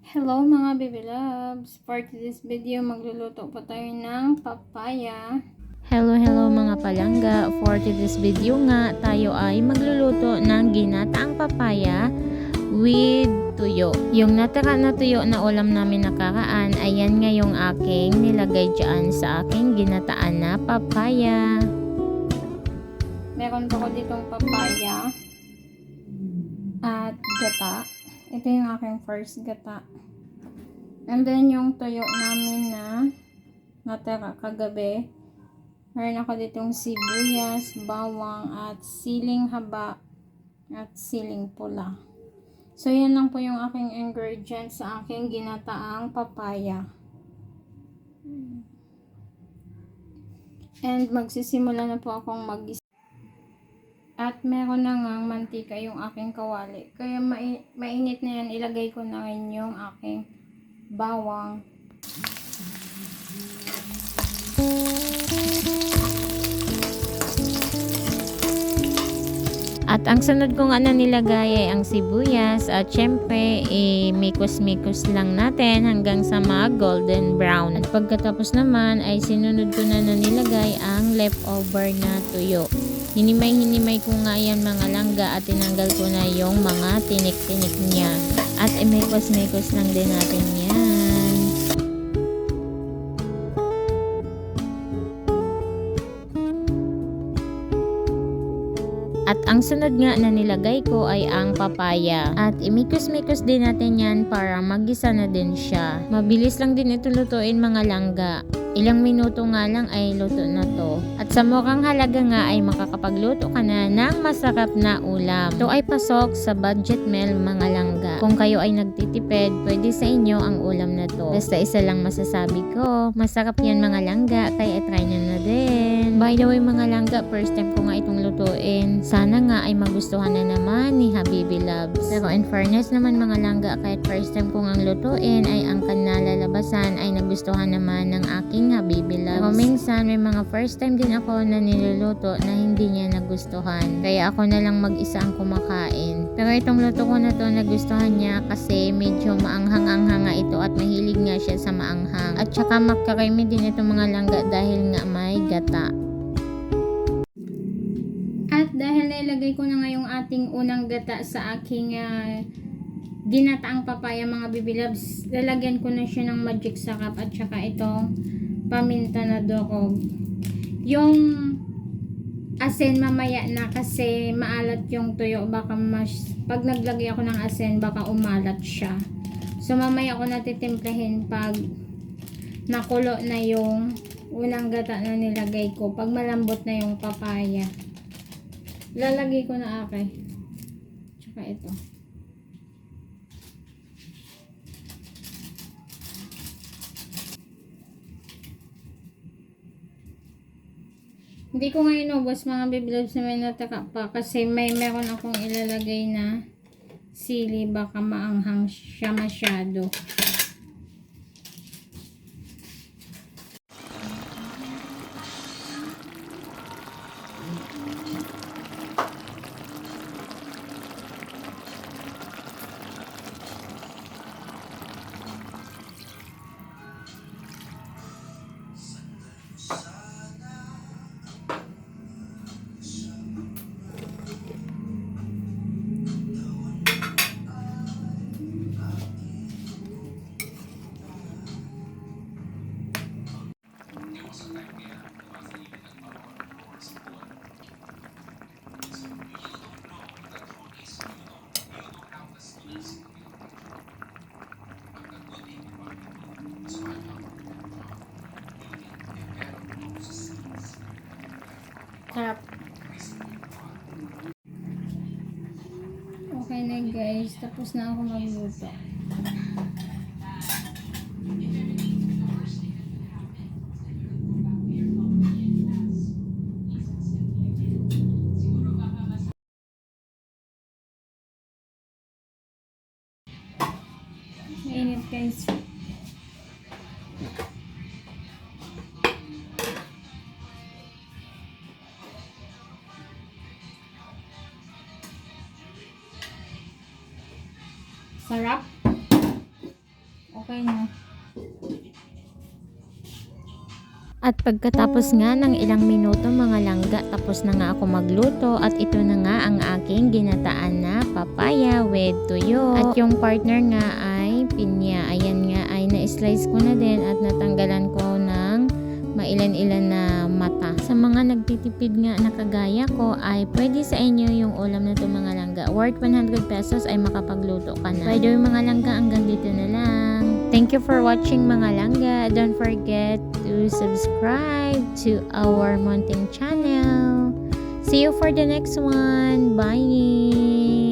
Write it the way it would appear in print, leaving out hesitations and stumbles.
Hello mga baby loves! For this video, magluluto po tayo ng papaya. Hello mga palangga. For today's video nga, tayo ay magluluto ng ginataang papaya with tuyo. Yung natira na tuyo na ulam namin nakaraan, ayan nga yung aking nilagay dyan sa aking ginataan na papaya. Meron po ko ditong papaya at gata. Ito yung aking first gata. And then yung tuyo namin na natira kagabi. Meron ako ditong sibuyas, bawang, at siling haba at siling pula. So, yan lang po yung aking ingredients sa aking ginataang papaya. And magsisimula na po akong at meron na ngang mantika yung aking kawali. Kaya mainit na yan, ilagay ko na rin yung aking bawang. At ang sunod ko nga na nilagay ay ang sibuyas at syempre mikos-mikos lang natin hanggang sa golden brown. At pagkatapos naman ay sinunod ko na nilagay ang leftover na tuyo. Hinimay-hinimay ko nga yan mga langga at tinanggal ko na yung mga tinik-tinik niya. At mikos-mikos lang din natin yan. At ang sunod nga na nilagay ko ay ang papaya. At imikos-mikos din natin yan para magisa na din siya. Mabilis lang din ito lutuin mga langga. Ilang minuto nga lang ay luto na to. At sa mukhang halaga nga ay makakapagluto ka na ng masarap na ulam. Ito ay pasok sa budget meal mga langga. Kung kayo ay nagtitipid, pwede sa inyo ang ulam na to. Basta isa lang masasabi ko, masarap yan mga langga, kaya try nyo na din. By the way mga langga, first time ko nga itong lutuin. Sana nga ay magustuhan na naman ni Habibi Loves. Pero in fairness naman mga langga, kahit first time ko nga lutuin ay ang kanalalabasan ay nagustuhan naman ng aking Habibi Loves. Pero minsan may mga first time din ako na niluluto na hindi niya nagustuhan. Kaya ako na lang mag-isa ang kumakain. Pero itong luto ko na to nagustuhan niya kasi medyo maanghang-anghanga ito at mahilig nga siya sa maanghang. At saka makarami din itong mga langga dahil nga may gata. At dahil nailagay ko na nga yung ating unang gata sa aking ginataang papaya mga baby loves, lalagyan ko na siya ng magic sarap at saka itong paminta na durog. Yung asin mamaya na kasi maalat yung tuyo, baka pag naglagay ako ng asin baka umalat siya. So mamaya ko natitimplahin pag nakulo na yung unang gata na nilagay ko, pag malambot na yung papaya. Lalagay ko na tsaka ito. Hindi ko nga inubos mga baby loves na may nataka pa kasi meron akong ilalagay na sili, baka maanghang siya masyado. Sarap. Okay na guys, tapos na ako magluto. Mainit guys. Sarap. Okay na. At pagkatapos nga ng ilang minuto mga langga, tapos na nga ako magluto at ito na nga ang aking ginataan na papaya with tuyo. At yung partner nga ay pinya. Ayan nga ay na-slice ko na din at natanggalan ko ng mailan-ilan na mata. Sa mga nagtitipid nga na kagaya ko ay pwede sa inyo yung ulam na ito mga langga. Worth 100 pesos ay makapagluto ka na. Pwede yung mga langga, hanggang dito na lang. Thank you for watching mga langga. Don't forget to subscribe to our Mounting channel. See you for the next one. Bye!